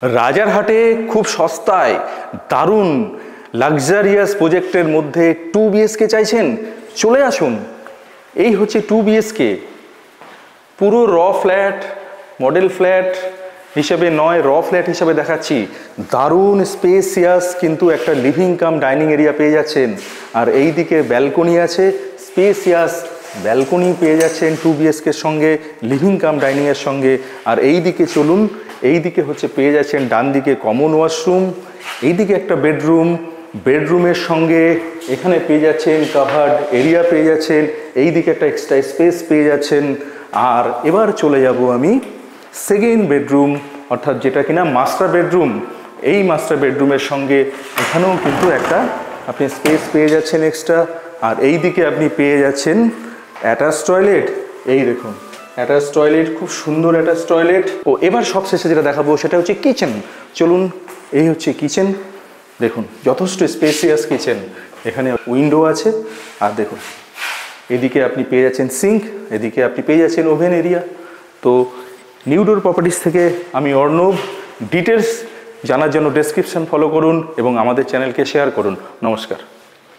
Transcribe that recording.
রাজারহাটে খুব সস্তায় দারুণ লাক্সারিয়াস প্রজেক্টের মধ্যে 2 BHK চাইছেন, চলে আসুন। এই হচ্ছে 2 BHK, পুরো র ফ্ল্যাট, মডেল ফ্ল্যাট হিসেবে নয়, র ফ্ল্যাট হিসেবে দেখাচ্ছি। দারুণ স্পেসিয়াস কিন্তু একটা লিভিং কাম ডাইনিং এরিয়া পেয়ে যাচ্ছেন। আর এই দিকে ব্যালকনি আছে, স্পেসিয়াস ব্যালকনি পেয়ে যাচ্ছেন 2 BHKর সঙ্গে, লিভিং কাম ডাইনিংয়ের সঙ্গে। আর এই দিকে চলুন, এই দিকে হচ্ছে পেয়ে যাচ্ছেন ডান দিকে কমন ওয়াশরুম, এই দিকে একটা বেডরুম, বেডরুমের সঙ্গে এখানে পেয়ে যাচ্ছেন কাভার্ড এরিয়া পেয়ে যাচ্ছেন, এই দিকে একটা এক্সট্রা স্পেস পেয়ে যাচ্ছেন। আর এবার চলে যাব আমি সেকেন্ড বেডরুম, অর্থাৎ যেটা কিনা মাস্টার বেডরুম। এই মাস্টার বেডরুমের সঙ্গে এখানেও কিন্তু একটা আপনি স্পেস পেয়ে যাচ্ছেন এক্সট্রা। আর এই দিকে আপনি পেয়ে যাচ্ছেন অ্যাটাচ টয়লেট, এই দেখুন অ্যাটাচ টয়লেট, খুব সুন্দর অ্যাটাচ টয়লেট। ও এবার সবশেষে যেটা দেখাবো সেটা হচ্ছে কিচেন। চলুন, এই হচ্ছে কিচেন, দেখুন যথেষ্ট স্পেসিয়াস কিচেন। এখানে উইন্ডো আছে, আর দেখুন এদিকে আপনি পেয়ে যাচ্ছেন সিঙ্ক, এদিকে আপনি পেয়ে যাচ্ছেন ওভেন এরিয়া। তো নিউ ডোর প্রপার্টিস থেকে আমি অর্ণব। ডিটেলস জানার জন্য ডেসক্রিপশন ফলো করুন এবং আমাদের চ্যানেলকে শেয়ার করুন। নমস্কার।